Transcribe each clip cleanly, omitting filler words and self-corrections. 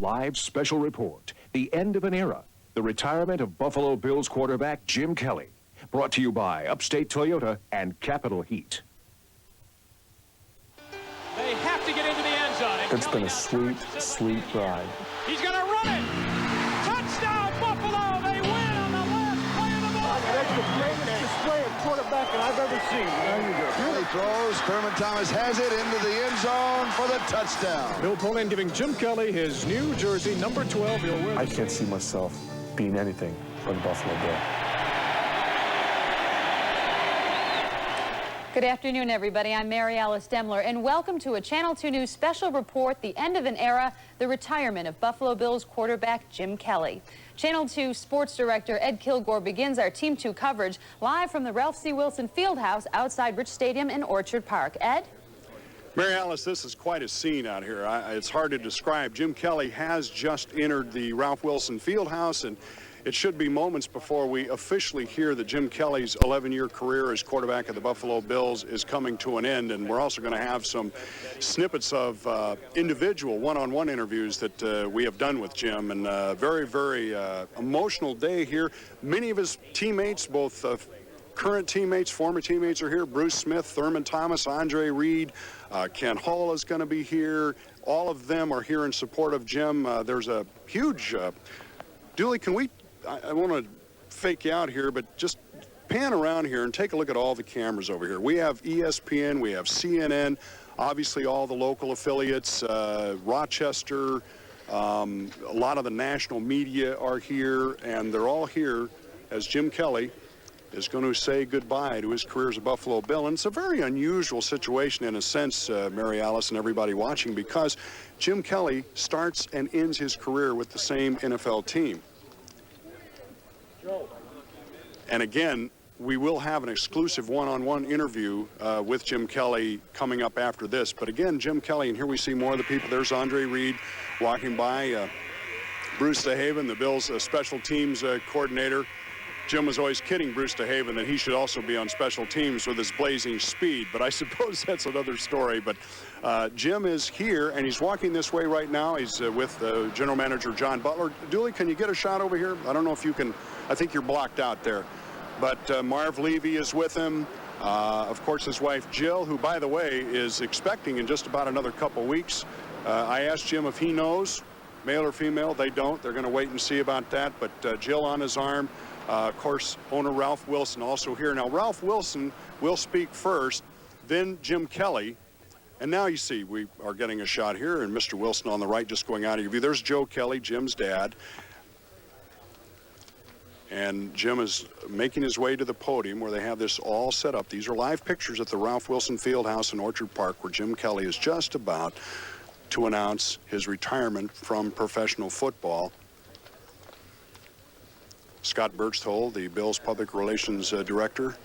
live special report, the end of an era, the retirement of Buffalo Bills quarterback Jim Kelly. Brought to you by Upstate Toyota and Capital Heat. They have to get into the end zone. It's been a sweet, sweet ride. He's going to run it. Touchdown, Buffalo. They win on the last play of the ball. That's the greatest display of quarterbacking I've ever seen. There you go. He throws. Thurman Thomas has it into the end zone for the touchdown. Bill Polian giving Jim Kelly his new jersey, number 12. He'll wear. I can't see myself being anything but a Buffalo Bill. Good afternoon, everybody. I'm Mary Alice Demler, and welcome to a Channel 2 News special report, the end of an era, the retirement of Buffalo Bills quarterback Jim Kelly. Channel 2 Sports Director Ed Kilgore begins our Team 2 coverage live from the Ralph C. Wilson Fieldhouse outside Rich Stadium in Orchard Park. Ed? Mary Alice, this is quite a scene out here. It's hard to describe. Jim Kelly has just entered the Ralph Wilson Fieldhouse, and it should be moments before we officially hear that Jim Kelly's 11-year career as quarterback of the Buffalo Bills is coming to an end. And we're also going to have some snippets of individual one-on-one interviews that we have done with Jim. And very, very emotional day here. Many of his teammates, both current teammates, former teammates are here. Bruce Smith, Thurman Thomas, Andre Reed, Ken Hull is going to be here. All of them are here in support of Jim. There's a huge... Dooley, can we... I want to fake you out here, but just pan around here and take a look at all the cameras over here. We have ESPN, we have CNN, obviously all the local affiliates, Rochester, a lot of the national media are here, and they're all here as Jim Kelly is going to say goodbye to his career as a Buffalo Bill. And it's a very unusual situation in a sense, Mary Alice and everybody watching, because Jim Kelly starts and ends his career with the same NFL team. And again, we will have an exclusive one-on-one interview with Jim Kelly coming up after this. But again, Jim Kelly, and here we see more of the people. There's Andre Reed walking by. Bruce DeHaven, the Bills' special teams coordinator. Jim was always kidding Bruce DeHaven that he should also be on special teams with his blazing speed. But I suppose that's another story. But Jim is here, and he's walking this way right now. He's with General Manager John Butler. Dooley, can you get a shot over here? I don't know if you can. I think you're blocked out there. But Marv Levy is with him. Of course, his wife, Jill, who, by the way, is expecting in just about another couple weeks. I asked Jim if he knows, male or female. They don't. They're going to wait and see about that. But Jill on his arm. Of course, owner Ralph Wilson also here. Now, Ralph Wilson will speak first, then Jim Kelly. And now you see we are getting a shot here, and Mr. Wilson on the right just going out of your view. There's Joe Kelly, Jim's dad. And Jim is making his way to the podium where they have this all set up. These are live pictures at the Ralph Wilson Fieldhouse in Orchard Park, where Jim Kelly is just about to announce his retirement from professional football. Scott Berchtold, the Bills public relations director.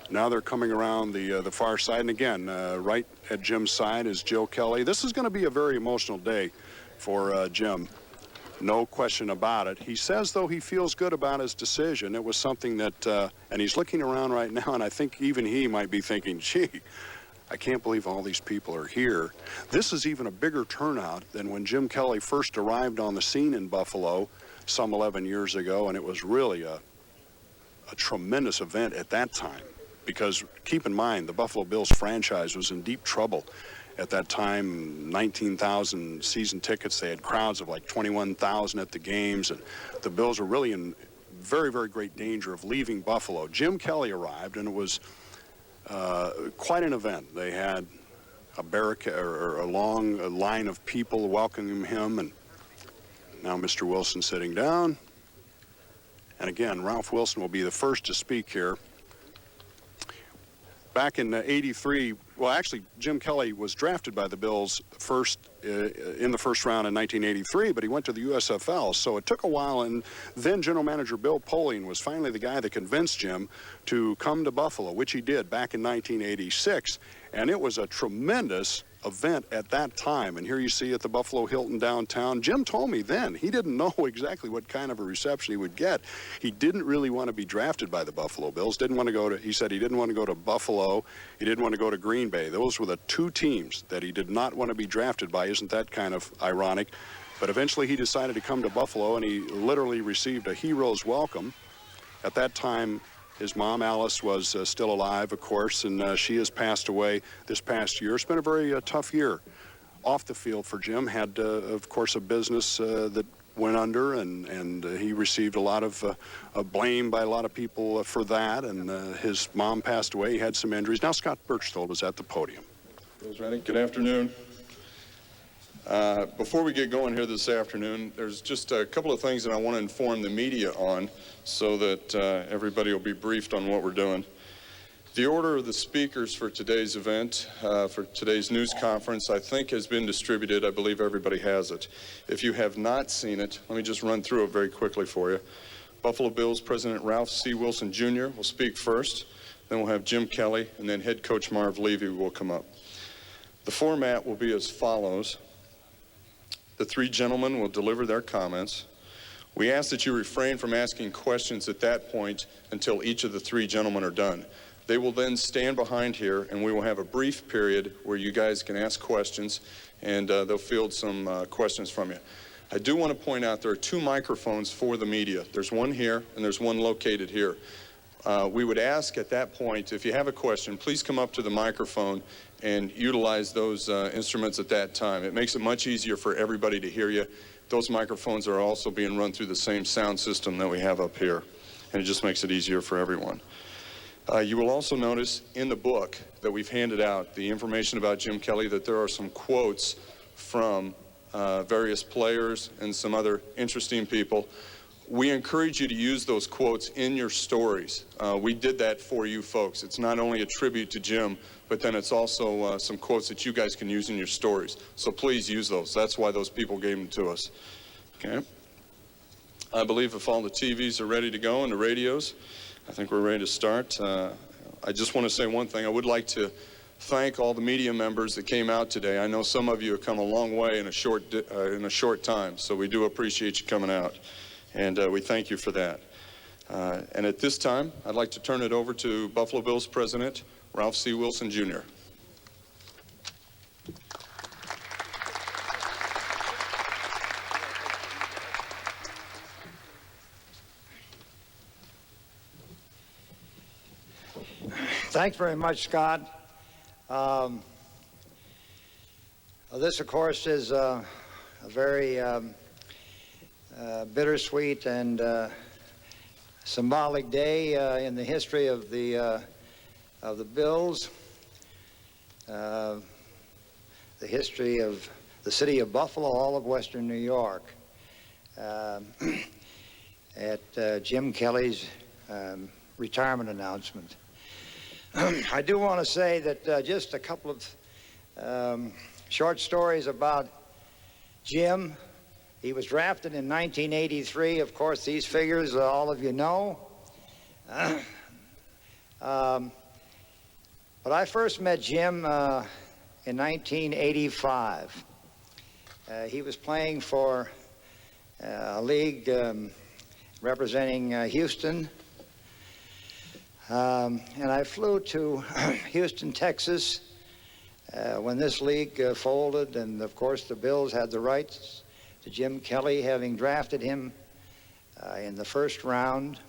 Now they're coming around the far side. And again, right at Jim's side is Joe Kelly. This is going to be a very emotional day for Jim. No question about it. He says, though, he feels good about his decision. It was something that, and he's looking around right now, and I think even he might be thinking, gee, I can't believe all these people are here. This is even a bigger turnout than when Jim Kelly first arrived on the scene in Buffalo some 11 years ago, and it was really a tremendous event at that time. Because keep in mind, the Buffalo Bills franchise was in deep trouble. At that time, 19,000 season tickets. They had crowds of like 21,000 at the games, and the Bills were really in very, very great danger of leaving Buffalo. Jim Kelly arrived, and it was quite an event. They had a barricade or a long line of people welcoming him, and now Mr. Wilson sitting down. And again, Ralph Wilson will be the first to speak here. Back in '83, well, actually, Jim Kelly was drafted by the Bills in the first round in 1983, but he went to the USFL, so it took a while, and then General Manager Bill Polian was finally the guy that convinced Jim to come to Buffalo, which he did back in 1986, and it was a tremendous event at that time. And here you see at the Buffalo Hilton downtown. Jim told me then he didn't know exactly what kind of a reception he would get. He didn't really want to be drafted by the Buffalo Bills. He said he didn't want to go to Buffalo. He didn't want to go to Green Bay. Those were the two teams that he did not want to be drafted by. Isn't that kind of ironic? But eventually he decided to come to Buffalo, and he literally received a hero's welcome. At that time, his mom, Alice, was still alive, of course, and she has passed away this past year. It's been a very tough year off the field for Jim. Had, of course, a business that went under, and he received a lot of blame by a lot of people for that, and his mom passed away. He had some injuries. Now Scott Berchtold is at the podium. Good afternoon. Before we get going here this afternoon, there's just a couple of things that I want to inform the media on so that everybody will be briefed on what we're doing. The order of the speakers for today's event, for today's news conference, I think has been distributed. I believe everybody has it. If you have not seen it, let me just run through it very quickly for you. Buffalo Bills President Ralph C. Wilson Jr. will speak first. Then we'll have Jim Kelly, and then head coach Marv Levy will come up. The format will be as follows. The three gentlemen will deliver their comments. We ask that you refrain from asking questions at that point until each of the three gentlemen are done. They will then stand behind here, and we will have a brief period where you guys can ask questions, and they'll field some questions from you. I do want to point out there are two microphones for the media. There's one here, and there's one located here. We would ask at that point, if you have a question, please come up to the microphone and utilize those instruments at that time. It makes it much easier for everybody to hear you. Those microphones are also being run through the same sound system that we have up here, and it just makes it easier for everyone. You will also notice in the book that we've handed out, the information about Jim Kelly, that there are some quotes from various players and some other interesting people. We encourage you to use those quotes in your stories. We did that for you folks. It's not only a tribute to Jim, but then it's also some quotes that you guys can use in your stories. So please use those. That's why those people gave them to us. Okay. I believe if all the TVs are ready to go and the radios, I think we're ready to start. I just want to say one thing. I would like to thank all the media members that came out today. I know some of you have come a long way in a short time, so we do appreciate you coming out. And we thank you for that. And at this time, I'd like to turn it over to Buffalo Bills President Ralph C. Wilson, Jr. Thanks very much, Scott. This, of course, is a very bittersweet and symbolic day in the history of the Bills, the history of the city of Buffalo, all of Western New York. At Jim Kelly's retirement announcement. I do want to say that just a couple of short stories about Jim. He was drafted in 1983. Of course, these figures all of you know. But I first met Jim in 1985. He was playing for a league representing Houston. And I flew to Houston, Texas when this league folded, and of course the Bills had the rights to Jim Kelly, having drafted him in the first round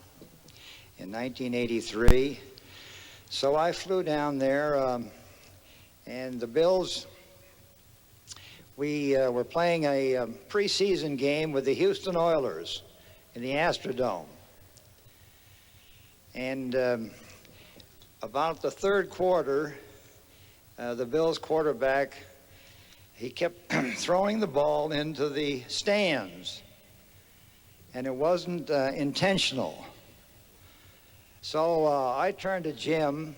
in 1983. So I flew down there, and the Bills, we were playing a preseason game with the Houston Oilers in the Astrodome. And about the third quarter, the Bills quarterback, he kept throwing the ball into the stands, and it wasn't intentional. So I turned to Jim,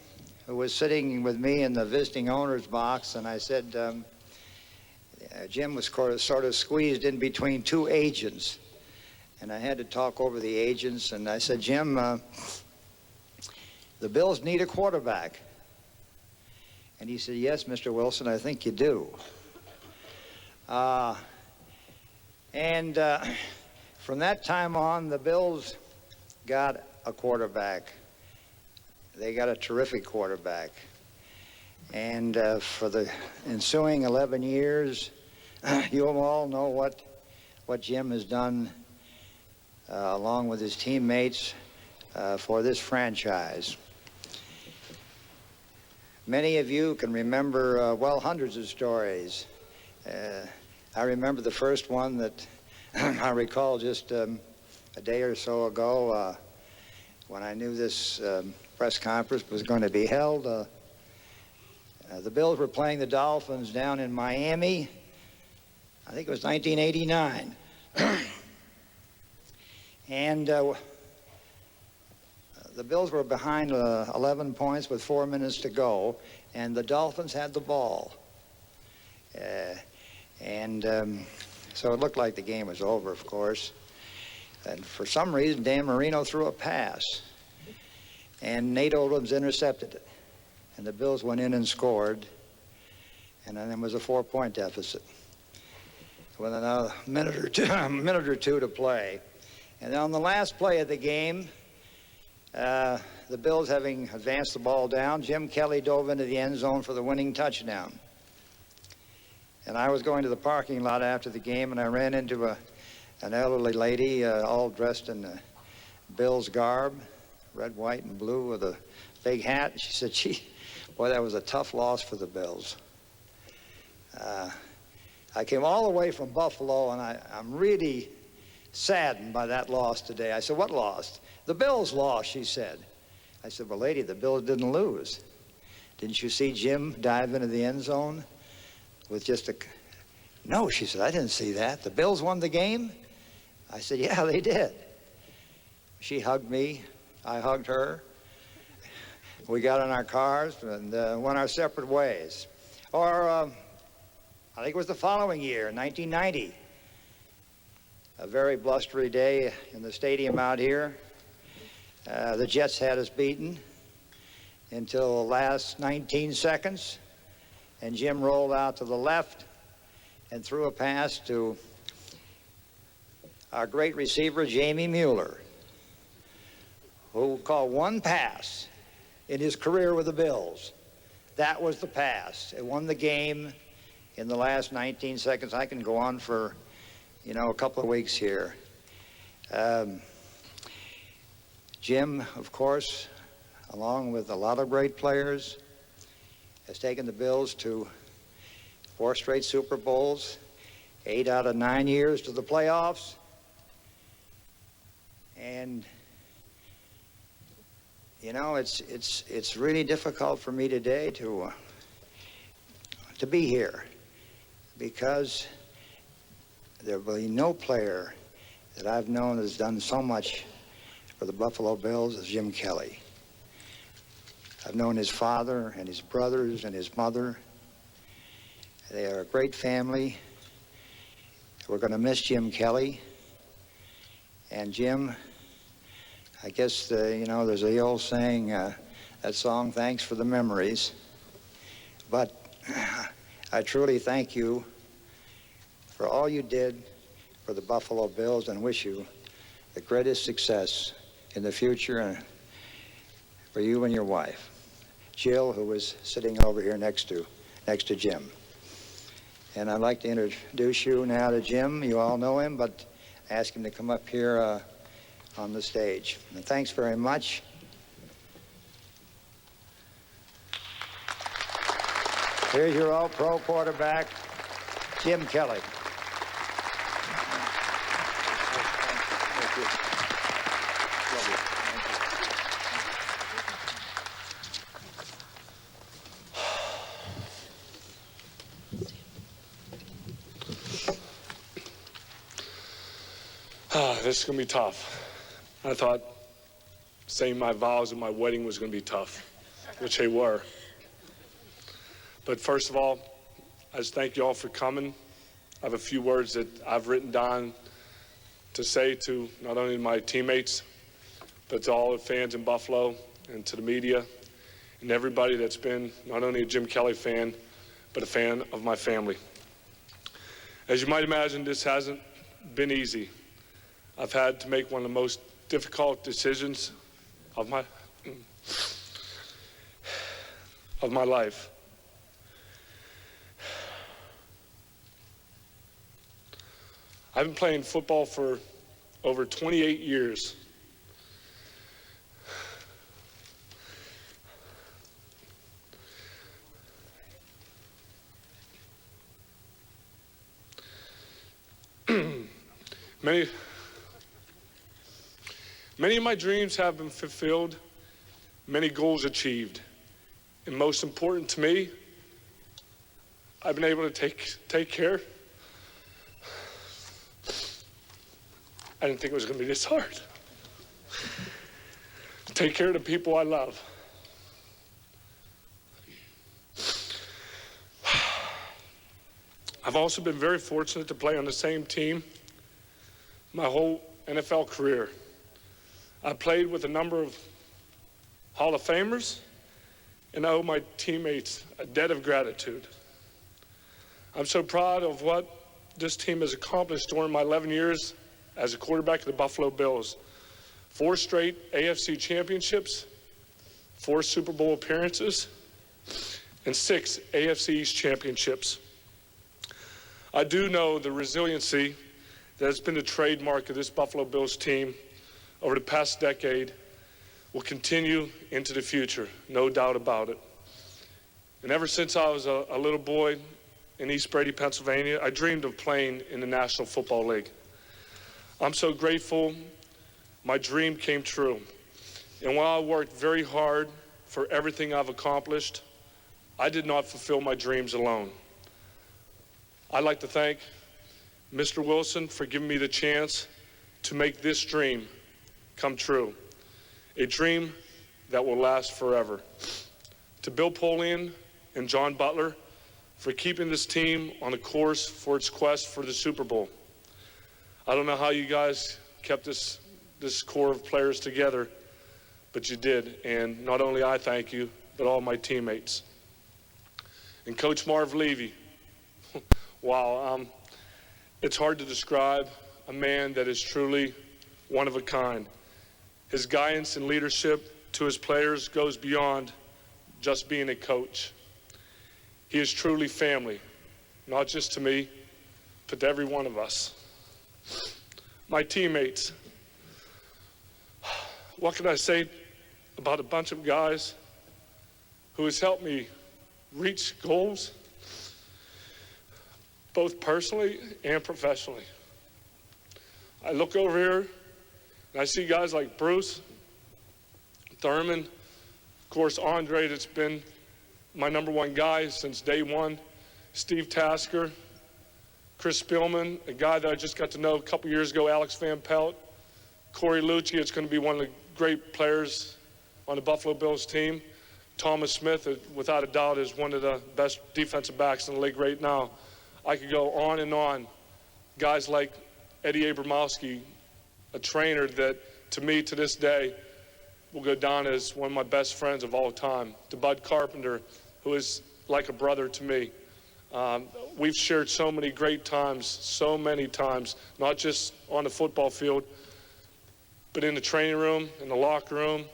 who was sitting with me in the visiting owner's box, and I said, Jim was sort of squeezed in between two agents, and I had to talk over the agents, and I said, Jim, the Bills need a quarterback. And he said, yes, Mr. Wilson, I think you do. From that time on, the Bills got a quarterback. They got a terrific quarterback. And for the ensuing 11 years, you all know what what Jim has done along with his teammates for this franchise. Many of you can remember, well, hundreds of stories. I remember the first one that I recall just a day or so ago when I knew this press conference was going to be held. The Bills were playing the Dolphins down in Miami. I think it was 1989. And the Bills were behind 11 points with 4 minutes to go, and the Dolphins had the ball. So it looked like the game was over, of course. And for some reason, Dan Marino threw a pass, and Nate Oldham's intercepted it. And the Bills went in and scored, and then there was a 4-point deficit with another minute or two to play. And on the last play of the game, the Bills having advanced the ball down, Jim Kelly dove into the end zone for the winning touchdown. And I was going to the parking lot after the game, and I ran into an elderly lady all dressed in Bills garb, red, white, and blue with a big hat. She said, boy, that was a tough loss for the Bills. I came all the way from Buffalo, and I'm really saddened by that loss today. I said, what lost? The Bills lost, she said. I said, well, lady, the Bills didn't lose. Didn't you see Jim dive into the end zone with just a... No, she said, I didn't see that. The Bills won the game? I said, yeah, they did. She hugged me. I hugged her. We got in our cars and went our separate ways. Or I think it was the following year, 1990. A very blustery day in the stadium out here. The Jets had us beaten until the last 19 seconds, and Jim rolled out to the left and threw a pass to our great receiver, Jamie Mueller, who caught one pass in his career with the Bills. That was the pass. It won the game in the last 19 seconds. I can go on for, a couple of weeks here. Jim, of course, along with a lot of great players, has taken the Bills to 4 straight Super Bowls, 8 out of 9 years to the playoffs. And, it's really difficult for me today to be here, because there will be no player that I've known that has done so much for the Buffalo Bills as Jim Kelly. I've known his father and his brothers and his mother. They are a great family. We're going to miss Jim Kelly. And Jim, I guess, there's the old saying, that song, thanks for the memories. But I truly thank you for all you did for the Buffalo Bills, and wish you the greatest success in the future, and for you and your wife, Jill, who is sitting over here next to Jim. And I'd like to introduce you now to Jim. You all know him, but ask him to come up here on the stage. And thanks very much. Here's your all-pro quarterback, Jim Kelly. This is going to be tough. I thought saying my vows at my wedding was going to be tough, which they were. But first of all, I just thank you all for coming. I have a few words that I've written down to say to not only my teammates, but to all the fans in Buffalo and to the media and everybody that's been not only a Jim Kelly fan, but a fan of my family. As you might imagine, this hasn't been easy. I've had to make one of the most difficult decisions of my life. I've been playing football for over 28 years. Many of my dreams have been fulfilled, many goals achieved. And most important to me, I've been able to take care. I didn't think it was going to be this hard. Take care of the people I love. I've also been very fortunate to play on the same team my whole NFL career. I played with a number of Hall of Famers, and I owe my teammates a debt of gratitude. I'm so proud of what this team has accomplished during my 11 years as a quarterback of the Buffalo Bills. 4 straight AFC championships, 4 Super Bowl appearances, and 6 AFC East championships. I do know the resiliency that has been the trademark of this Buffalo Bills team over the past decade will continue into the future, no doubt about it. And ever since I was a little boy in East Brady, Pennsylvania, I dreamed of playing in the National Football League. I'm so grateful my dream came true. And while I worked very hard for everything I've accomplished, I did not fulfill my dreams alone. I'd like to thank Mr. Wilson for giving me the chance to make this dream come true, a dream that will last forever. To Bill Polian and John Butler for keeping this team on the course for its quest for the Super Bowl. I don't know how you guys kept this core of players together, but you did. And not only I thank you, but all my teammates. And Coach Marv Levy, wow, it's hard to describe a man that is truly one of a kind. His guidance and leadership to his players goes beyond just being a coach. He is truly family, not just to me, but to every one of us. My teammates, what can I say about a bunch of guys who has helped me reach goals, both personally and professionally. I look over here and I see guys like Bruce, Thurman, of course Andre, that's been my #1 guy since day one, Steve Tasker, Chris Spielman, a guy that I just got to know a couple years ago, Alex Van Pelt, Corey Lucci, it's going to be one of the great players on the Buffalo Bills team. Thomas Smith, without a doubt, is one of the best defensive backs in the league right now. I could go on and on. Guys like Eddie Abramowski, a trainer that, to me, to this day, will go down as one of my best friends of all time. To Bud Carpenter, who is like a brother to me. We've shared so many great times, so many times, not just on the football field, but in the training room, in the locker room,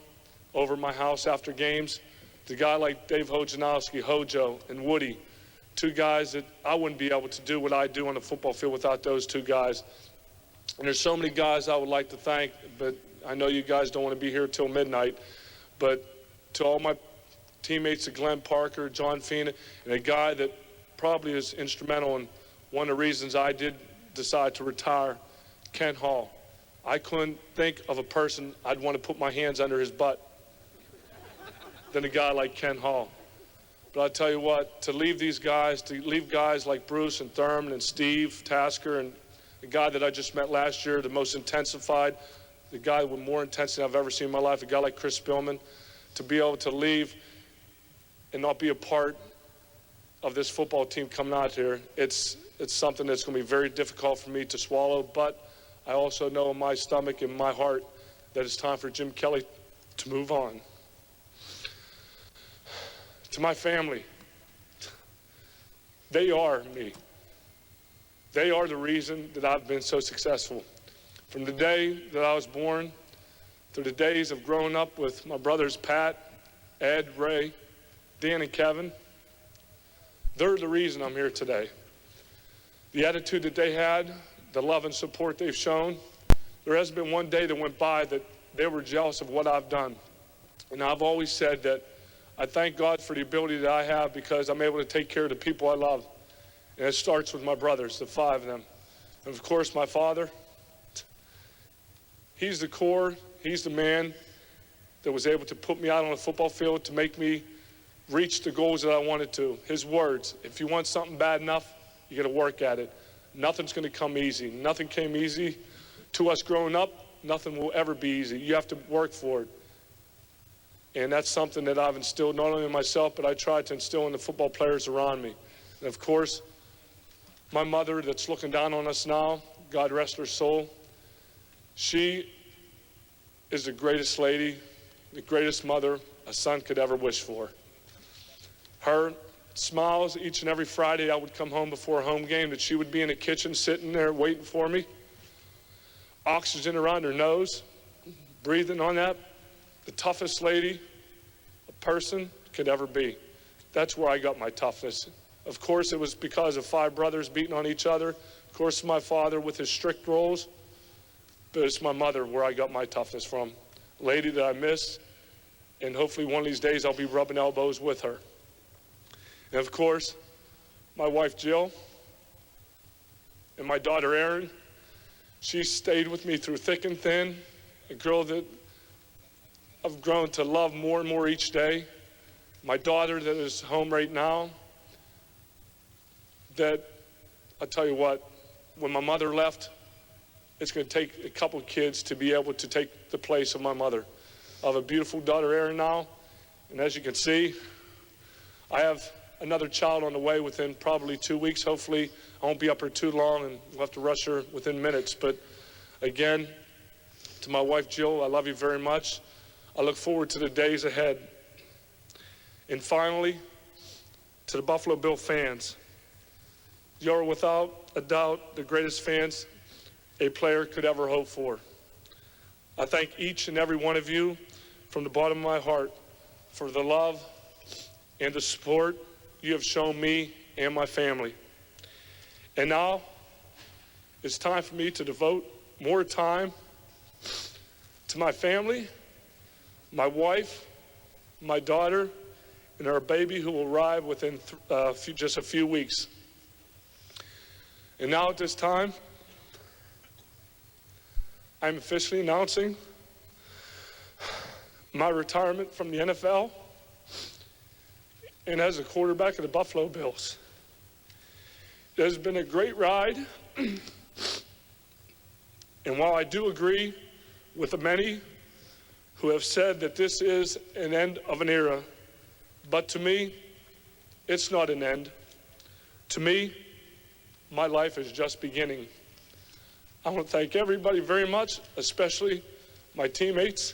over at my house after games. The guy like Dave Hojanowski, Hojo, and Woody, 2 guys that I wouldn't be able to do what I do on the football field without those 2 guys. And there's so many guys I would like to thank, but I know you guys don't want to be here till midnight. But to all my teammates, Glenn Parker, John Fina, and a guy that probably is instrumental in one of the reasons I did decide to retire, Ken Hall. I couldn't think of a person I'd want to put my hands under his butt than a guy like Ken Hall. But I'll tell you what, to leave these guys, to leave guys like Bruce and Thurman and Steve Tasker and the guy that I just met last year, the most intensified, the guy with more intensity I've ever seen in my life, a guy like Chris Spielman, to be able to leave and not be a part of this football team coming out here, it's something that's going to be very difficult for me to swallow, but I also know in my stomach and my heart that it's time for Jim Kelly to move on. To my family, they are me. They are the reason that I've been so successful. From the day that I was born to the days of growing up with my brothers Pat, Ed, Ray, Dan, and Kevin, they're the reason I'm here today. The attitude that they had, the love and support they've shown. There hasn't been one day that went by that they were jealous of what I've done. And I've always said that I thank God for the ability that I have because I'm able to take care of the people I love. And it starts with my brothers, the 5 of them. And of course, my father. He's the core, he's the man that was able to put me out on the football field to make me reach the goals that I wanted to. His words, if you want something bad enough, you got to work at it. Nothing's going to come easy. Nothing came easy to us growing up. Nothing will ever be easy. You have to work for it. And that's something that I've instilled not only in myself, but I try to instill in the football players around me. And of course, my mother that's looking down on us now, God rest her soul, she is the greatest lady, the greatest mother a son could ever wish for. Her smiles each and every Friday I would come home before a home game, that she would be in the kitchen sitting there waiting for me, oxygen around her nose, breathing on that. The toughest lady a person could ever be. That's where I got my toughness. Of course, it was because of 5 brothers beating on each other. Of course, my father with his strict rules. But it's my mother where I got my toughness from. A lady that I miss, and hopefully one of these days I'll be rubbing elbows with her. And of course, my wife Jill and my daughter Erin. She stayed with me through thick and thin, a girl that I've grown to love more and more each day. My daughter that is home right now, that I'll tell you what, when my mother left, it's going to take a couple of kids to be able to take the place of my mother. I have a beautiful daughter, Erin, now, and as you can see, I have another child on the way within probably 2 weeks. Hopefully, I won't be up here too long, and we'll have to rush her within minutes. But again, to my wife, Jill, I love you very much. I look forward to the days ahead. And finally, to the Buffalo Bill fans, you're without a doubt the greatest fans a player could ever hope for. I thank each and every one of you from the bottom of my heart for the love and the support you have shown me and my family. And now it's time for me to devote more time to my family, my wife, my daughter, and our baby who will arrive within just a few weeks. And now at this time, I'm officially announcing my retirement from the NFL and as a quarterback of the Buffalo Bills. It has been a great ride, and while I do agree with the many who have said that this is an end of an era, but to me, it's not an end. To me, my life is just beginning. I want to thank everybody very much, especially my teammates.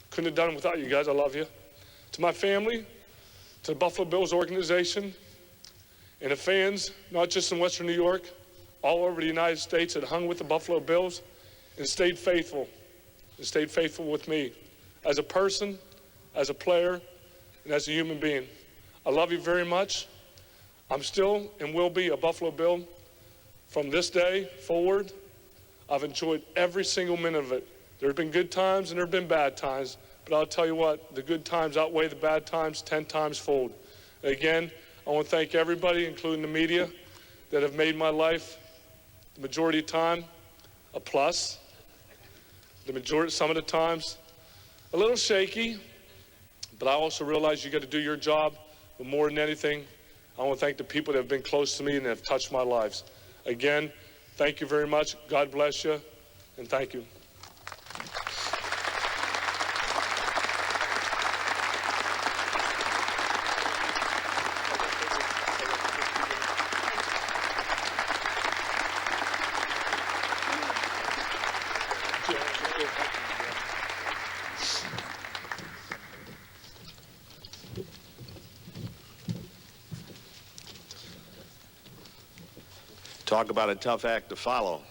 Couldn't have done it without you guys. I love you. To my family, to the Buffalo Bills organization, and the fans, not just in Western New York, all over the United States that hung with the Buffalo Bills and stayed faithful with me as a person, as a player, and as a human being. I love you very much. I'm still and will be a Buffalo Bill from this day forward. I've enjoyed every single minute of it. There have been good times and there have been bad times, but I'll tell you what, the good times outweigh the bad times 10 times fold. Again, I want to thank everybody, including the media, that have made my life, the majority of the time, a plus. Some of the times, a little shaky, but I also realize you got to do your job. But more than anything, I want to thank the people that have been close to me and have touched my lives. Again, thank you very much. God bless you, and thank you. Talk about a tough act to follow.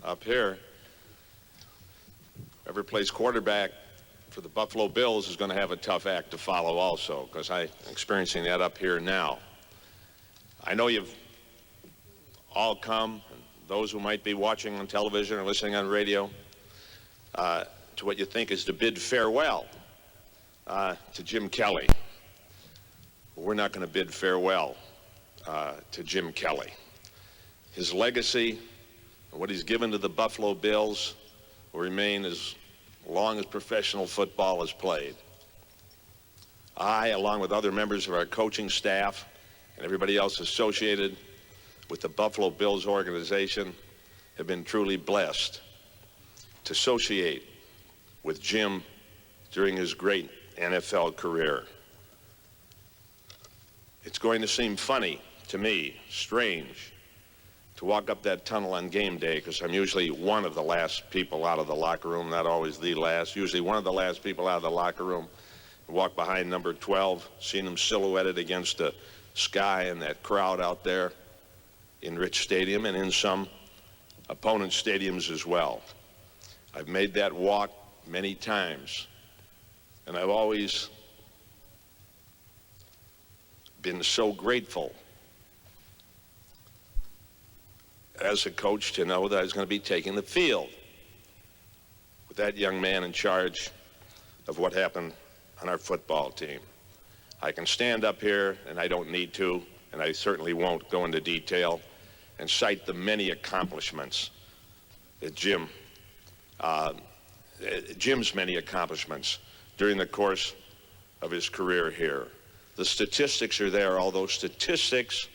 Up here, whoever plays quarterback for the Buffalo Bills is going to have a tough act to follow also, because I'm experiencing that up here now. I know you've all come and those who might be watching on television or listening on radio, to what you think is to bid farewell to Jim Kelly. We're not going to bid farewell to Jim Kelly. His legacy and what he's given to the Buffalo Bills will remain as long as professional football is played. I, along with other members of our coaching staff and everybody else associated with the Buffalo Bills organization, have been truly blessed to associate with Jim during his great NFL career. It's going to seem funny to me, strange, to walk up that tunnel on game day, because I'm usually one of the last people out of the locker room, not always the last, usually one of the last people out of the locker room, and walk behind number 12, seeing him silhouetted against the sky and that crowd out there in Rich Stadium and in some opponent stadiums as well. I've made that walk many times, and I've always been so grateful as a coach to know that I was going to be taking the field with that young man in charge of what happened on our football team. I can stand up here, and I don't need to, and I certainly won't go into detail and cite the many accomplishments that Jim's many accomplishments during the course of his career here. The statistics are there, although statistics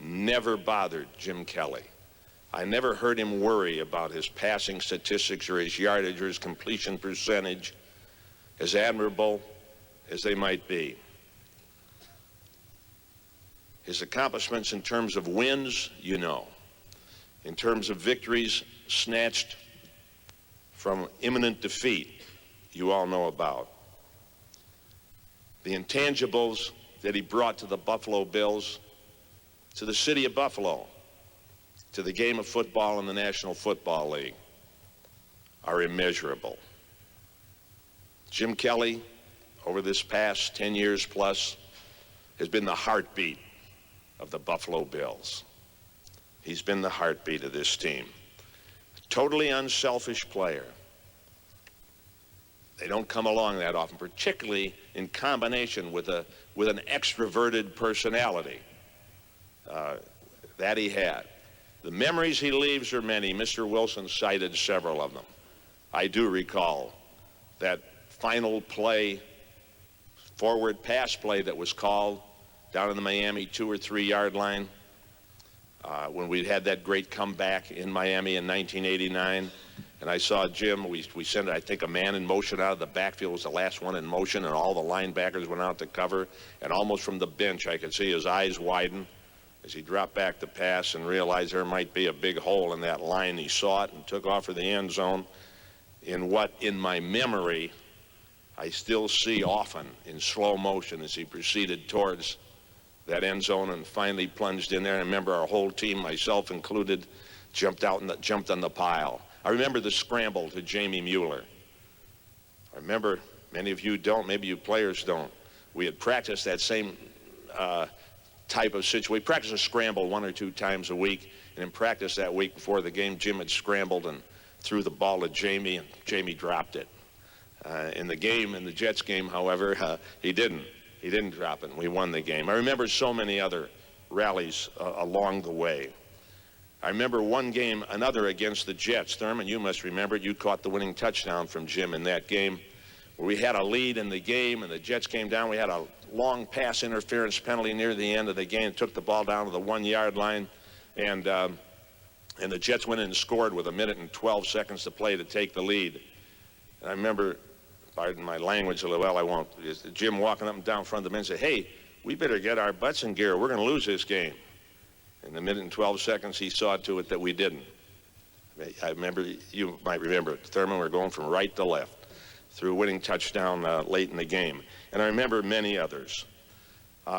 never bothered Jim Kelly. I never heard him worry about his passing statistics or his yardage or his completion percentage, as admirable as they might be. His accomplishments in terms of wins, you know. In terms of victories snatched from imminent defeat, you all know about. The intangibles that he brought to the Buffalo Bills, to the city of Buffalo, to the game of football in the National Football League, are immeasurable. Jim Kelly, over this past 10 years plus, has been the heartbeat of the Buffalo Bills. He's been the heartbeat of this team. A totally unselfish player. They don't come along that often, particularly in combination with an extroverted personality that he had. The memories he leaves are many. Mr. Wilson cited several of them. I do recall that final play, forward pass play that was called down in the Miami 2 or 3 yard line when we had that great comeback in Miami in 1989. And I saw Jim, we sent, I think, a man in motion out of the backfield. It was the last one in motion, and all the linebackers went out to cover. And almost from the bench, I could see his eyes widen as he dropped back the pass and realized there might be a big hole in that line. He saw it and took off for the end zone in what, in my memory, I still see often in slow motion as he proceeded towards that end zone and finally plunged in there. And I remember our whole team, myself included, jumped on the pile. I remember the scramble to Jamie Mueller. I remember, many of you don't, maybe you players don't. We had practiced that same type of situation. We practiced a scramble 1 or 2 times a week, and in practice that week before the game, Jim had scrambled and threw the ball to Jamie, and Jamie dropped it. In the game, in the Jets game, however, he didn't. He didn't drop it, and we won the game. I remember so many other rallies along the way. I remember one game, another against the Jets. Thurman, you must remember it. You caught the winning touchdown from Jim in that game where we had a lead in the game, and the Jets came down. We had a long pass interference penalty near the end of the game, took the ball down to the 1 yard line, and the Jets went in and scored with 1 minute and 12 seconds to play to take the lead. And I remember, pardon my language a little, well, I won't, Jim walking up and down in front of the men said, "Hey, we better get our butts in gear. We're going to lose this game." In the minute and 12 seconds, he saw to it that we didn't. I remember, you might remember, Thurman, we were going from right to left through a winning touchdown late in the game. And I remember many others.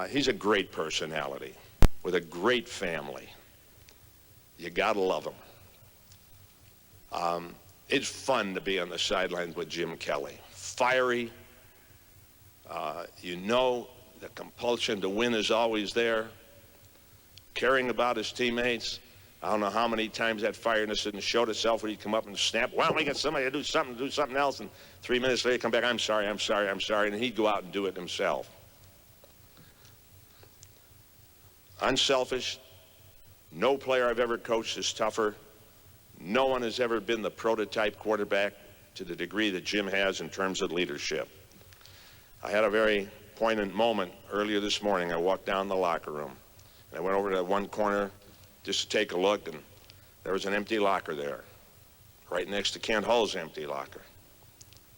He's a great personality with a great family. You got to love him. It's fun to be on the sidelines with Jim Kelly. Fiery. You know the compulsion to win is always there. caring about his teammates. I don't know how many times that fireness didn't show itself when he'd come up and snap, well, we got somebody to do something else, and 3 minutes later come back, I'm sorry, and he'd go out and do it himself. Unselfish. No player I've ever coached is tougher. No one has ever been the prototype quarterback to the degree that Jim has in terms of leadership. I had a very poignant moment earlier this morning. I walked down the locker room, and I went over to that one corner just to take a look, and there was an empty locker there, right next to Kent Hull's empty locker.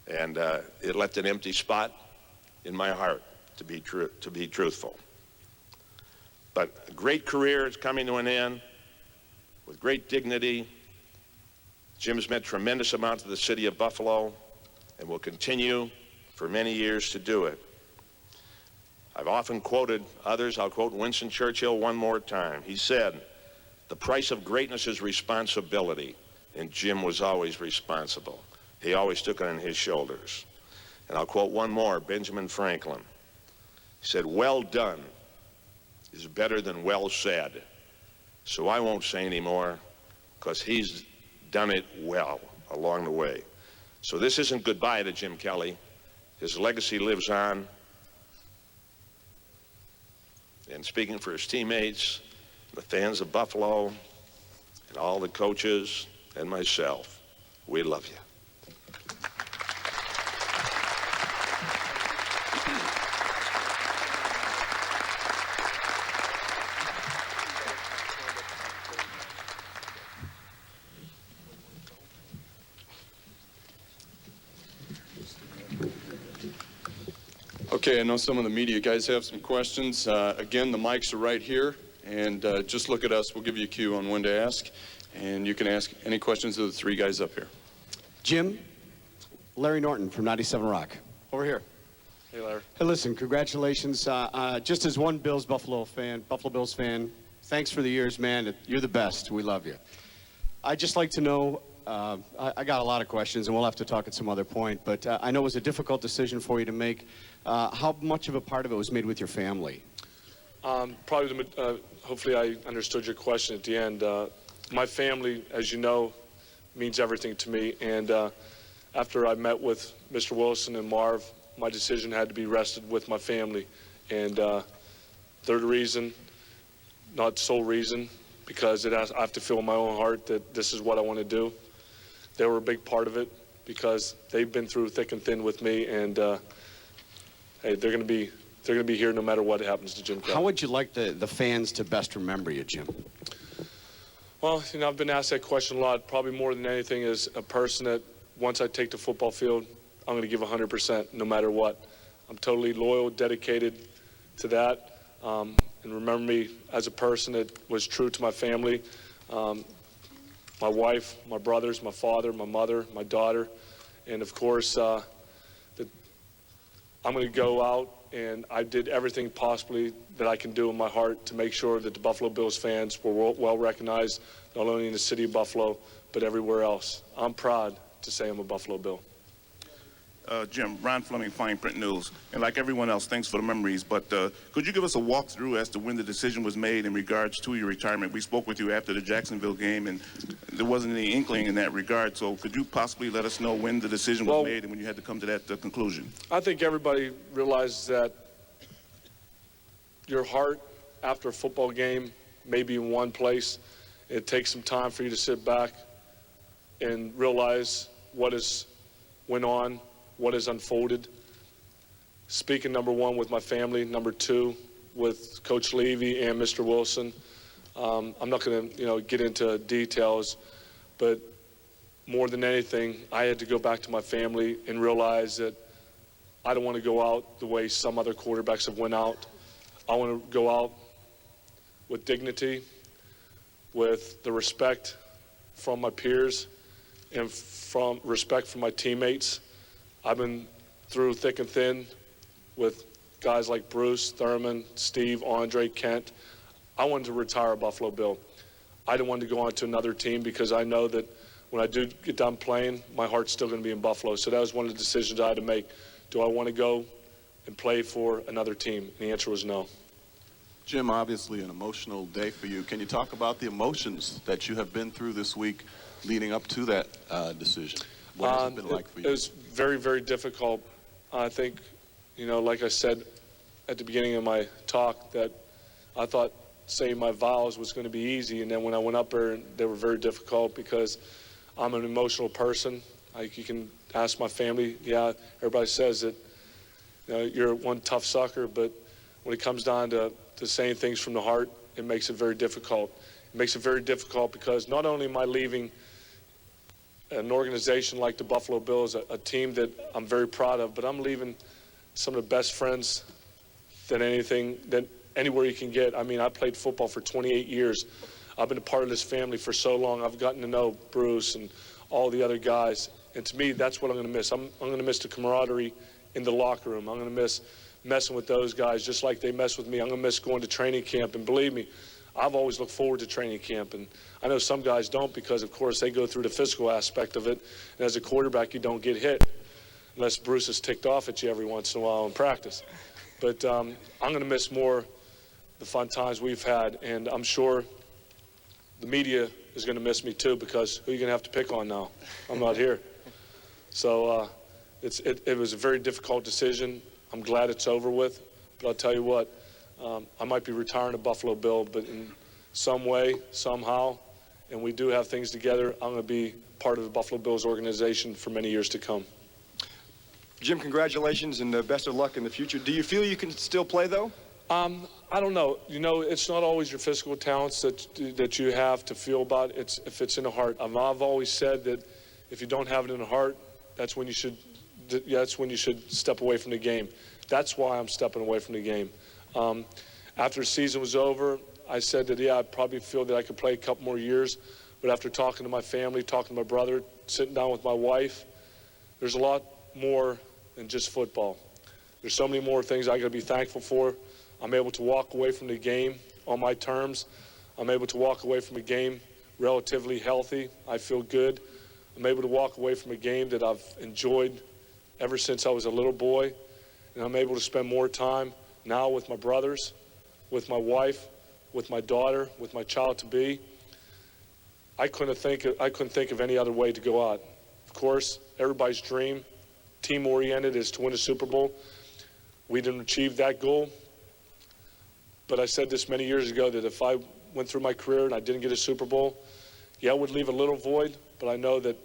And it left an empty spot in my heart, to be truthful. But a great career is coming to an end with great dignity. Jim's meant tremendous amount to the city of Buffalo and will continue for many years to do it. I've often quoted others. I'll quote Winston Churchill one more time. He said, "The price of greatness is responsibility," and Jim was always responsible. He always took it on his shoulders. And I'll quote one more, Benjamin Franklin. He said, "Well done is better than well said." So I won't say any more, because he's done it well along the way. So this isn't goodbye to Jim Kelly. His legacy lives on. And speaking for his teammates, the fans of Buffalo, and all the coaches, and myself, we love you. Okay, I know some of the media guys have some questions. Again, the mics are right here, and just look at us. We'll give you a cue on when to ask, and you can ask any questions of the three guys up here. Jim, Larry Norton from 97 Rock. Over here. Hey, Larry. Hey, listen, congratulations. Just as one Buffalo Bills fan, thanks for the years, man. You're the best. We love you. I'd just like to know, I got a lot of questions, and we'll have to talk at some other point, but I know it was a difficult decision for you to make. How much of a part of it was made with your family? Probably, hopefully I understood your question at the end. My family, as you know, means everything to me, and after I met with Mr. Wilson and Marv, my decision had to be rested with my family. And third reason, not sole reason, because I have to feel in my own heart that this is what I want to do. They were a big part of it because they've been through thick and thin with me, and hey, they're going to be here no matter what happens to Jim Kelly. How would you like the fans to best remember you, Jim? Well, you know, I've been asked that question a lot. Probably more than anything is a person that once I take the football field, I'm going to give 100% no matter what. I'm totally loyal, dedicated to that. And remember me as a person that was true to my family, my wife, my brothers, my father, my mother, my daughter, and of course, I'm going to go out, and I did everything possibly that I can do in my heart to make sure that the Buffalo Bills fans were well recognized, not only in the city of Buffalo, but everywhere else. I'm proud to say I'm a Buffalo Bill. Jim, Ron Fleming, Fine Print News. And like everyone else, thanks for the memories, but could you give us a walkthrough as to when the decision was made in regards to your retirement? We spoke with you after the Jacksonville game, and there wasn't any inkling in that regard, so could you possibly let us know when the decision was made and when you had to come to that conclusion? I think everybody realizes that your heart after a football game may be in one place. It takes some time for you to sit back and realize what has went on, what has unfolded. Speaking, number one, with my family. Number two, with Coach Levy and Mr. Wilson. I'm not going to, get into details, but more than anything, I had to go back to my family and realize that I don't want to go out the way some other quarterbacks have went out. I want to go out with dignity, with the respect from my peers, and from respect from my teammates. I've been through thick and thin with guys like Bruce, Thurman, Steve, Andre, Kent. I wanted to retire a Buffalo Bill. I didn't want to go on to another team because I know that when I do get done playing, my heart's still going to be in Buffalo. So that was one of the decisions I had to make. Do I want to go and play for another team? And the answer was no. Jim, obviously an emotional day for you. Can you talk about the emotions that you have been through this week leading up to that decision? What has it been like for you? It was very, very difficult. I think, you know, like I said at the beginning of my talk, that I thought saying my vows was going to be easy, and then when I went up there, they were very difficult because I'm an emotional person. Like, you can ask my family. Yeah, everybody says that, you know, you're one tough sucker, but when it comes down to saying things from the heart, it makes it very difficult. It makes it very difficult because not only am I leaving an organization like the Buffalo Bills, a team that I'm very proud of, but I'm leaving some of the best friends that anywhere you can get. I mean, I played football for 28 years. I've been a part of this family for so long. I've gotten to know Bruce and all the other guys. And to me, that's what I'm going to miss. I'm going to miss the camaraderie in the locker room. I'm going to miss messing with those guys just like they mess with me. I'm going to miss going to training camp. And believe me, I've always looked forward to training camp. And I know some guys don't because, of course, they go through the physical aspect of it. And as a quarterback, you don't get hit unless Bruce is ticked off at you every once in a while in practice. But I'm going to miss more the fun times we've had. And I'm sure the media is going to miss me, too, because who are you going to have to pick on now? I'm not here. So it was a very difficult decision. I'm glad it's over with. But I'll tell you what, I might be retiring a Buffalo Bill, but in some way, somehow, and we do have things together, I'm going to be part of the Buffalo Bills organization for many years to come. Jim, congratulations and best of luck in the future. Do you feel you can still play, though? I don't know. You know, it's not always your physical talents that you have to feel about. It's if it's in the heart. I've always said that if you don't have it in the heart, that's when you should step away from the game. That's why I'm stepping away from the game. After the season was over, I said that, yeah, I probably feel that I could play a couple more years. But after talking to my family, talking to my brother, sitting down with my wife, there's a lot more than just football. There's so many more things I got to be thankful for. I'm able to walk away from the game on my terms. I'm able to walk away from a game relatively healthy. I feel good. I'm able to walk away from a game that I've enjoyed ever since I was a little boy. And I'm able to spend more time now with my brothers, with my wife, with my daughter, with my child-to-be. I couldn't think of any other way to go out. Of course, everybody's dream, team-oriented, is to win a Super Bowl. We didn't achieve that goal. But I said this many years ago that if I went through my career and I didn't get a Super Bowl, yeah, it would leave a little void, but I know that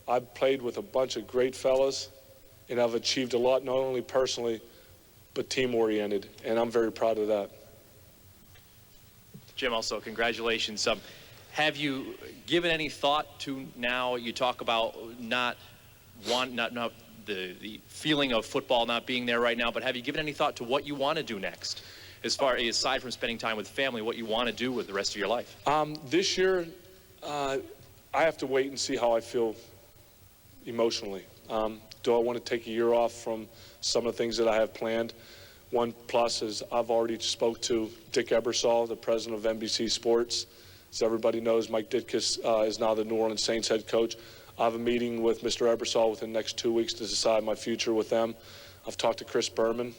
I've played with a bunch of great fellas and I've achieved a lot, not only personally, but team-oriented, and I'm very proud of that. Jim, also, congratulations. Have you given any thought to, now you talk about not the feeling of football not being there right now, but have you given any thought to what you want to do next? As far aside from spending time with family, what you want to do with the rest of your life? This year, I have to wait and see how I feel emotionally. Do I want to take a year off from some of the things that I have planned? One plus is I've already spoke to Dick Ebersol, the president of NBC Sports. As everybody knows, Mike Ditka is now the New Orleans Saints head coach. I have a meeting with Mr. Ebersol within the next 2 weeks to decide my future with them. I've talked to Chris Berman.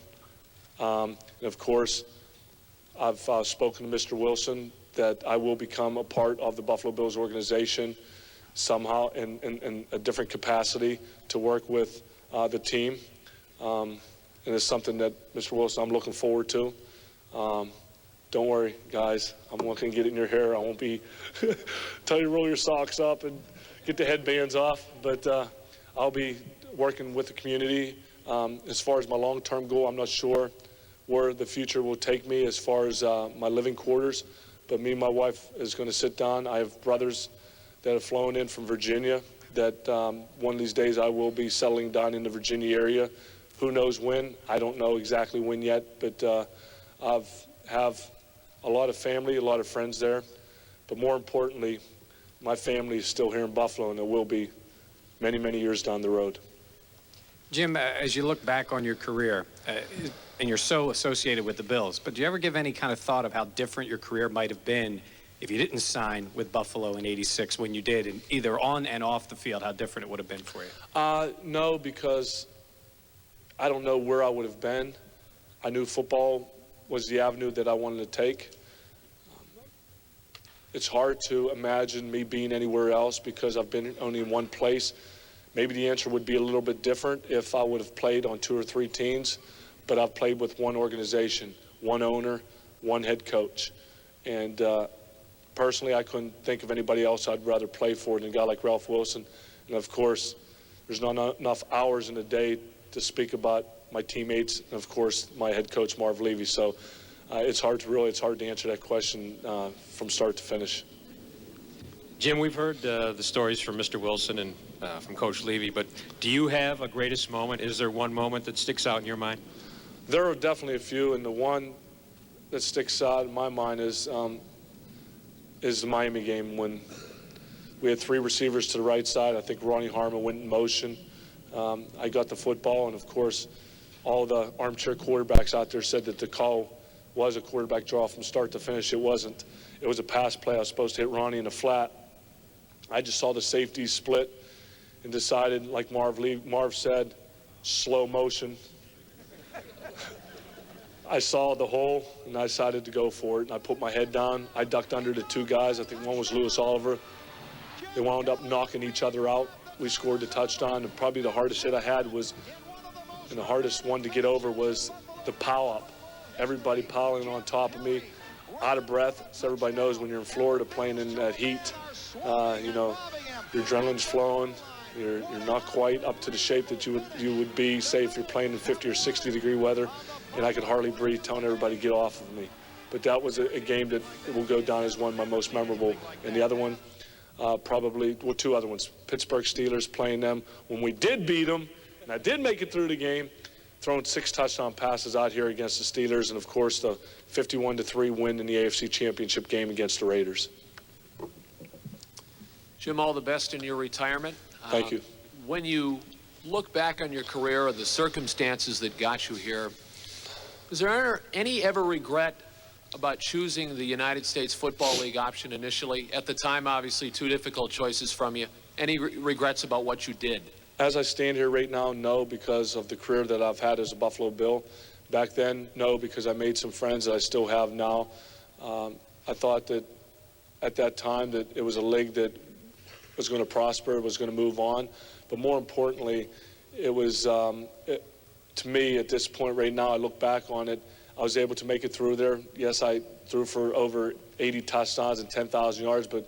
And of course, I've spoken to Mr. Wilson that I will become a part of the Buffalo Bills organization somehow in a different capacity to work with the team. And it's something that, Mr. Wilson, I'm looking forward to. Don't worry, guys. I'm not going to get it in your hair. I won't be tell you to roll your socks up and get the headbands off. But I'll be working with the community. As far as my long-term goal, I'm not sure where the future will take me as far as my living quarters. But me and my wife is going to sit down. I have brothers that have flown in from Virginia that one of these days I will be settling down in the Virginia area. Who knows when? I don't know exactly when yet, but I have a lot of family, a lot of friends there. But more importantly, my family is still here in Buffalo, and it will be many, many years down the road. Jim, as you look back on your career, and you're so associated with the Bills, but do you ever give any kind of thought of how different your career might have been if you didn't sign with Buffalo in '86 when you did, and either on and off the field, how different it would have been for you? No, because I don't know where I would have been. I knew football was the avenue that I wanted to take. It's hard to imagine me being anywhere else because I've been only in one place. Maybe the answer would be a little bit different if I would have played on 2 or 3 teams, but I've played with one organization, one owner, one head coach. And personally, I couldn't think of anybody else I'd rather play for than a guy like Ralph Wilson. And of course, there's not enough hours in a day to speak about my teammates and of course my head coach Marv Levy. So it's hard to answer that question from start to finish. Jim, we've heard the stories from Mr. Wilson and from Coach Levy, but do you have a greatest moment? Is there one moment that sticks out in your mind? There are definitely a few, and the one that sticks out in my mind is the Miami game when we had 3 receivers to the right side. I think Ronnie Harmon went in motion. I got the football, and of course, all the armchair quarterbacks out there said that the call was a quarterback draw from start to finish. It wasn't. It was a pass play. I was supposed to hit Ronnie in the flat. I just saw the safeties split and decided, like Marv said, slow motion. I saw the hole, and I decided to go for it. And I put my head down. I ducked under the 2 guys. I think one was Lewis Oliver. They wound up knocking each other out. We scored the touchdown, and probably the hardest hit I had was, and the hardest one to get over was the pow-up. Everybody piling on top of me, out of breath. So everybody knows when you're in Florida playing in that heat, you know, your adrenaline's flowing. You're not quite up to the shape that you would be, say, if you're playing in 50 or 60 degree weather. And I could hardly breathe, telling everybody to get off of me. But that was a game that will go down as one of my most memorable. And the other one, probably, well, 2 other ones. Pittsburgh Steelers, playing them when we did beat them, and I did make it through the game, throwing 6 touchdown passes out here against the Steelers, and of course the 51-3 win in the AFC Championship game against the Raiders. Jim, all the best in your retirement. Thank you. When you look back on your career or the circumstances that got you here, is there any ever regret about choosing the United States Football League option initially? At the time, obviously, 2 difficult choices from you. Any regrets about what you did? As I stand here right now, no, because of the career that I've had as a Buffalo Bill. Back then, no, because I made some friends that I still have now. I thought that at that time that it was a league that was going to prosper, was going to move on. But more importantly, it was, to me, at this point right now, I look back on it, I was able to make it through there. Yes, I threw for over 80 touchdowns and 10,000 yards, but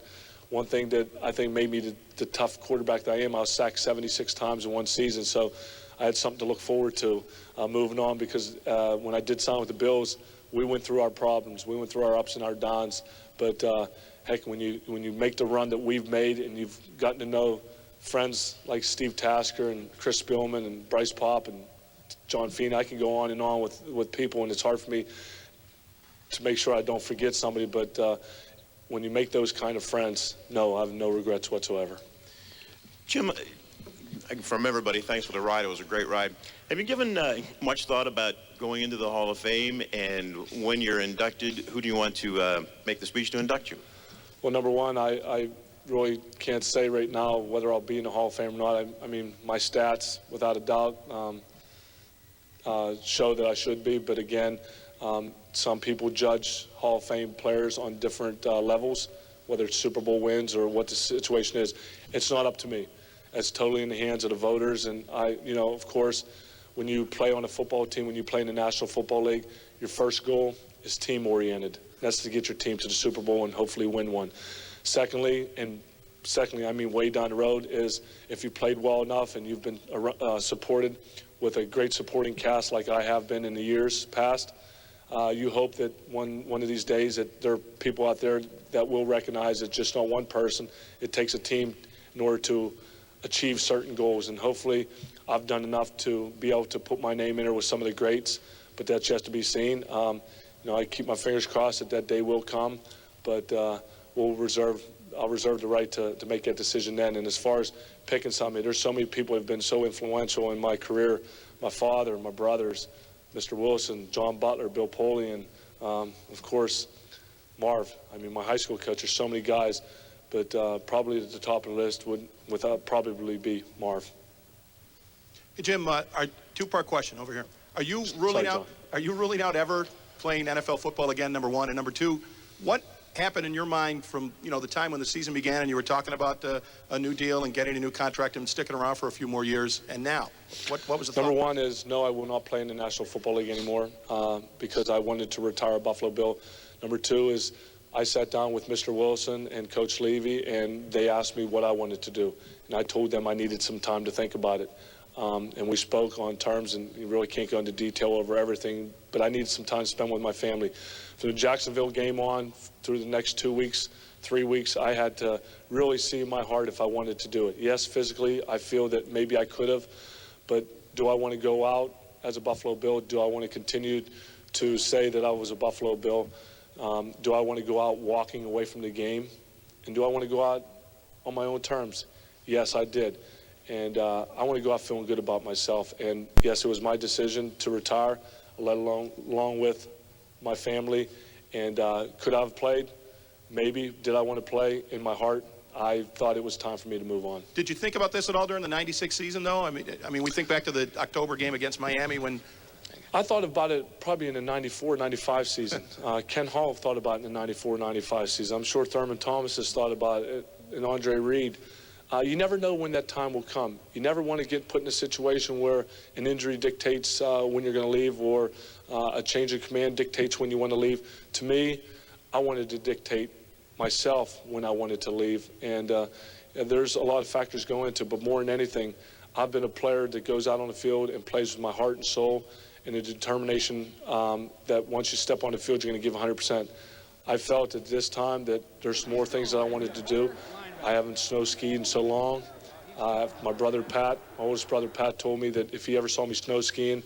one thing that I think made me the tough quarterback that I am, I was sacked 76 times in one season, so I had something to look forward to moving on, because when I did sign with the Bills, we went through our problems. We went through our ups and our downs, but heck, when you make the run that we've made and you've gotten to know friends like Steve Tasker and Chris Spielman and Bryce Popp and John Feeney, I can go on and on with people, and it's hard for me to make sure I don't forget somebody, but when you make those kind of friends, no, I have no regrets whatsoever. Jim, from everybody, thanks for the ride. It was a great ride. Have you given much thought about going into the Hall of Fame, and when you're inducted, who do you want to make the speech to induct you? Well, number one, I really can't say right now whether I'll be in the Hall of Fame or not. I mean, my stats, without a doubt, show that I should be, but again, some people judge Hall of Fame players on different levels, whether it's Super Bowl wins or what the situation is. It's not up to me. It's totally in the hands of the voters, and of course, when you play on a football team, when you play in the National Football League, your first goal is team-oriented. That's to get your team to the Super Bowl and hopefully win one. Secondly, I mean way down the road, is if you played well enough and you've been supported with a great supporting cast like I have been in the years past, you hope that one of these days that there are people out there that will recognize it's just not one person. It takes a team in order to achieve certain goals, and hopefully I've done enough to be able to put my name in there with some of the greats, but that's yet to be seen. I keep my fingers crossed that day will come, but I'll reserve the right to make that decision then. And as far as picking somebody, there's so many people who have been so influential in my career. My father, my brothers, Mr. Wilson, John Butler, Bill Polian, of course, Marv. I mean, my high school coach, there's so many guys, but probably at the top of the list would probably be Marv. Hey, Jim, a 2-part question over here. Are you ruling out ever playing NFL football again, number one, and number two, what happened in your mind from the time when the season began and you were talking about a new deal and getting a new contract and sticking around for a few more years, and now what was the thought? Number one is no, I will not play in the National Football League anymore because I wanted to retire Buffalo Bill. Number two is I sat down with Mr. Wilson and Coach Levy, and they asked me what I wanted to do, and I told them I needed some time to think about it. And we spoke on terms, and you really can't go into detail over everything, but I needed some time to spend with my family. From the Jacksonville game on through the next 2 weeks, 3 weeks, I had to really see in my heart if I wanted to do it. Yes, physically, I feel that maybe I could have, but do I want to go out as a Buffalo Bill? Do I want to continue to say that I was a Buffalo Bill? Do I want to go out walking away from the game? And do I want to go out on my own terms? Yes, I did. And I want to go out feeling good about myself. And yes, it was my decision to retire, let along with my family. And could I have played? Maybe. Did I want to play? In my heart, I thought it was time for me to move on. Did you think about this at all during the '96 season, though? I mean, we think back to the October game against Miami when. I thought about it probably in the '94-'95 season. Ken Hall thought about it in the '94-'95 season. I'm sure Thurman Thomas has thought about it, and Andre Reed. You never know when that time will come. You never want to get put in a situation where an injury dictates when you're going to leave, or a change of command dictates when you want to leave. To me, I wanted to dictate myself when I wanted to leave. And there's a lot of factors going into it, but more than anything, I've been a player that goes out on the field and plays with my heart and soul and a determination that once you step on the field, you're going to give 100%. I felt at this time that there's more things that I wanted to do. I haven't snow skied in so long. My brother Pat, my oldest brother Pat, told me that if he ever saw me snow skiing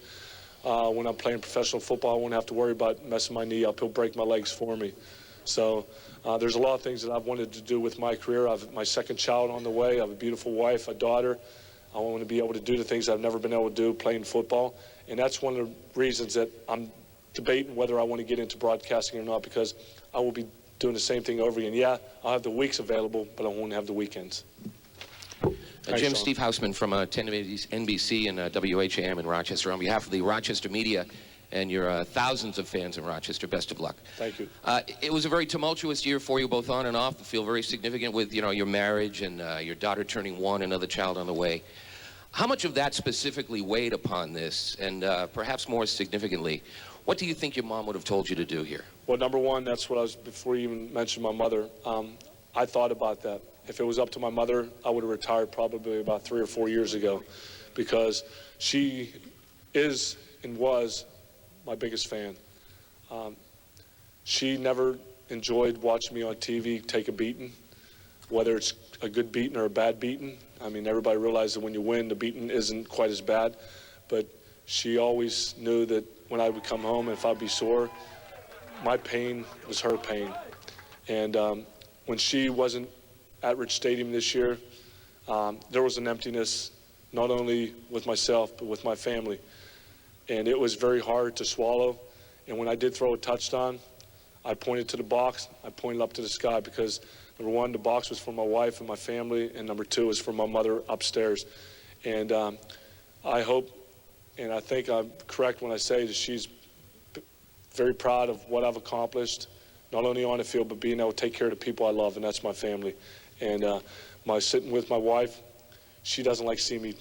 when I'm playing professional football, I wouldn't have to worry about messing my knee up. He'll break my legs for me. So there's a lot of things that I've wanted to do with my career. I have my second child on the way. I have a beautiful wife, a daughter. I want to be able to do the things I've never been able to do playing football. And that's one of the reasons that I'm debating whether I want to get into broadcasting or not, because I will be doing the same thing over again. Yeah, I'll have the weeks available, but I won't have the weekends. Jim, Steve Hausman from 10 NBC and WHAM in Rochester. On behalf of the Rochester media and your thousands of fans in Rochester, best of luck. Thank you. It was a very tumultuous year for you, both on and off. I feel very significant with your marriage and your daughter turning 1, another child on the way. How much of that specifically weighed upon this? And perhaps more significantly, what do you think your mom would have told you to do here? Well, number one, that's what I was, before you even mentioned my mother, I thought about that. If it was up to my mother, I would have retired probably about 3 or 4 years ago, because she is and was my biggest fan. She never enjoyed watching me on TV take a beating, whether it's a good beating or a bad beating. I mean, everybody realizes that when you win, the beating isn't quite as bad, but she always knew that when I would come home and if I'd be sore, my pain was her pain. And when she wasn't at Rich Stadium this year, there was an emptiness, not only with myself, but with my family. And it was very hard to swallow. And when I did throw a touchdown, I pointed to the box, I pointed up to the sky, because number one, the box was for my wife and my family, and number two was for my mother upstairs. And I hope, and I think I'm correct when I say that she's very proud of what I've accomplished, not only on the field, but being able to take care of the people I love, and that's my family. And sitting with my wife, she doesn't like seeing me,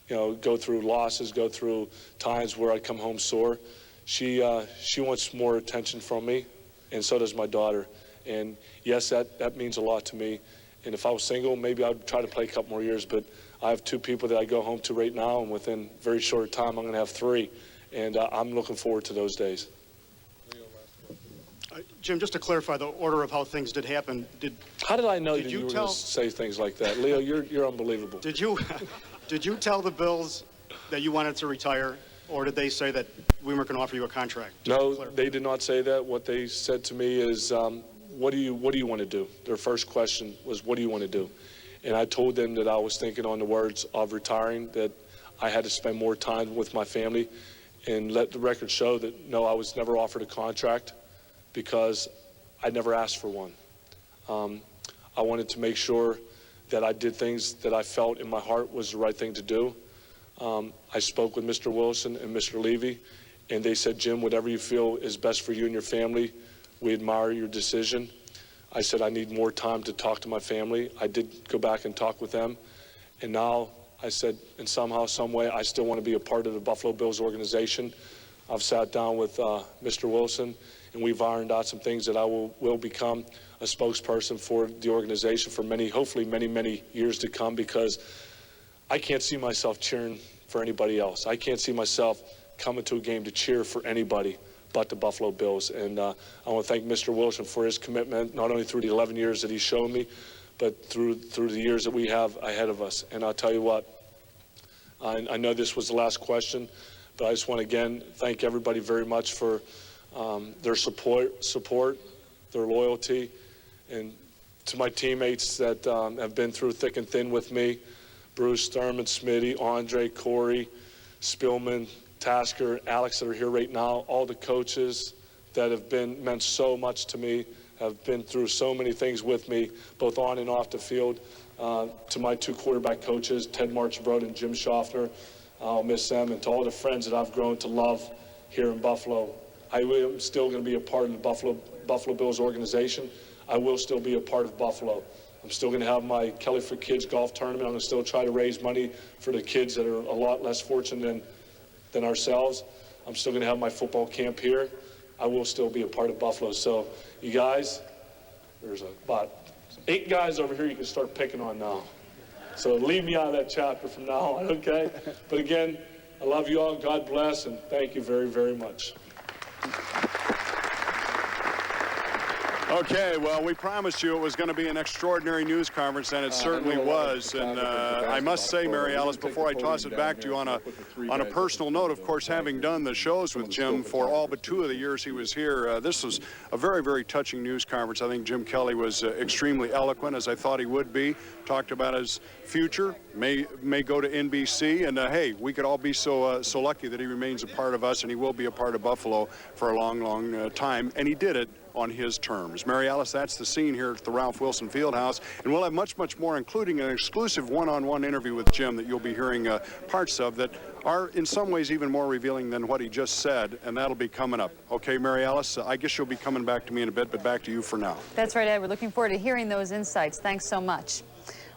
go through losses, go through times where I come home sore. She wants more attention from me, and so does my daughter. And yes, that means a lot to me. And if I was single, maybe I'd try to play a couple more years, but I have 2 people that I go home to right now, and within a very short time, I'm going to have 3. And I'm looking forward to those days. Jim, just to clarify the order of how things did happen, how did I know that you were going to say things like that? Leo, you're unbelievable. Did you tell the Bills that you wanted to retire, or did they say that we weren't going to offer you a contract? No, they did not say that. What they said to me is, what do you want to do? Their first question was, what do you want to do? And I told them that I was thinking on the words of retiring, that I had to spend more time with my family, and let the record show that, no, I was never offered a contract because I never asked for one. I wanted to make sure that I did things that I felt in my heart was the right thing to do. I spoke with Mr. Wilson and Mr. Levy, and they said, Jim, whatever you feel is best for you and your family, we admire your decision. I said, I need more time to talk to my family. I did go back and talk with them. And now I said, and somehow, some way, I still want to be a part of the Buffalo Bills organization. I've sat down with Mr. Wilson, and we've ironed out some things that I will become a spokesperson for the organization for many, hopefully many years to come, because I can't see myself cheering for anybody else. I can't see myself coming to a game to cheer for anybody but the Buffalo Bills. And I want to thank Mr. Wilson for his commitment, not only through the 11 years that he's shown me, but through the years that we have ahead of us. And I'll tell you what, I know this was the last question, but I just want to again thank everybody very much for their support, their loyalty, and to my teammates that have been through thick and thin with me, Bruce, Thurman, Smitty, Andre, Corey, Spillman, Tasker, Alex that are here right now, all the coaches that have meant so much to me, have been through so many things with me, both on and off the field. To my two quarterback coaches, Ted Marchbrod and Jim Schaffner, I'll miss them, and to all the friends that I've grown to love here in Buffalo. I am still going to be a part of the Buffalo Bills organization. I will still be a part of Buffalo. I'm still going to have my Kelly for Kids golf tournament. I'm going to still try to raise money for the kids that are a lot less fortunate than ourselves. I'm still going to have my football camp here. I will still be a part of Buffalo. So you guys, there's about 8 guys over here you can start picking on now. So leave me out of that chapter from now on, okay? But again, I love you all. God bless, and thank you very, very much. Okay, well, we promised you it was going to be an extraordinary news conference, and it certainly was. And I must say, Mary Alice, before I toss it back to you on a personal note, of course, having done the shows with Jim for all but 2 of the years he was here, this was a very, very touching news conference. I think Jim Kelly was extremely eloquent, as I thought he would be. Talked about his future, may go to NBC, and hey, we could all be so lucky that he remains a part of us, and he will be a part of Buffalo for a long, long time. And he did it on his terms. Mary Alice, that's the scene here at the Ralph Wilson Fieldhouse, and we'll have much, much more, including an exclusive one-on-one interview with Jim that you'll be hearing parts of that are in some ways even more revealing than what he just said, and that'll be coming up. Okay, Mary Alice, I guess you'll be coming back to me in a bit, but back to you for now. That's right, Ed. We're looking forward to hearing those insights. Thanks so much.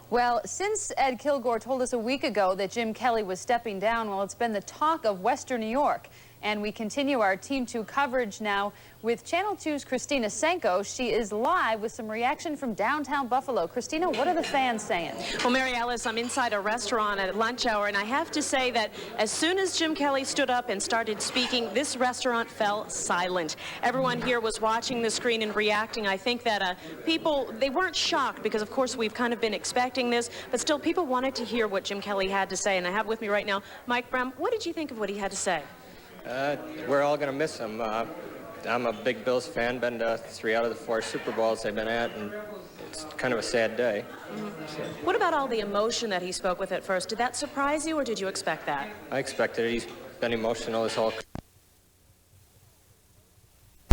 Well, since Ed Kilgore told us a week ago that Jim Kelly was stepping down, well, it's been the talk of Western New York. And we continue our Team 2 coverage now with Channel 2's Christina Senko. She is live with some reaction from downtown Buffalo. Christina, what are the fans saying? Well, Mary Alice, I'm inside a restaurant at lunch hour, and I have to say that as soon as Jim Kelly stood up and started speaking, this restaurant fell silent. Everyone here was watching the screen and reacting. I think that people, they weren't shocked because, of course, we've kind of been expecting this, but still people wanted to hear what Jim Kelly had to say. And I have with me right now Mike Brown. What did you think of what he had to say? We're all going to miss him. I'm a big Bills fan, been to 3 out of the 4 Super Bowls they've been at, and it's kind of a sad day. So. What about all the emotion that he spoke with at first? Did that surprise you, or did you expect that? I expected it. He's been emotional his whole career.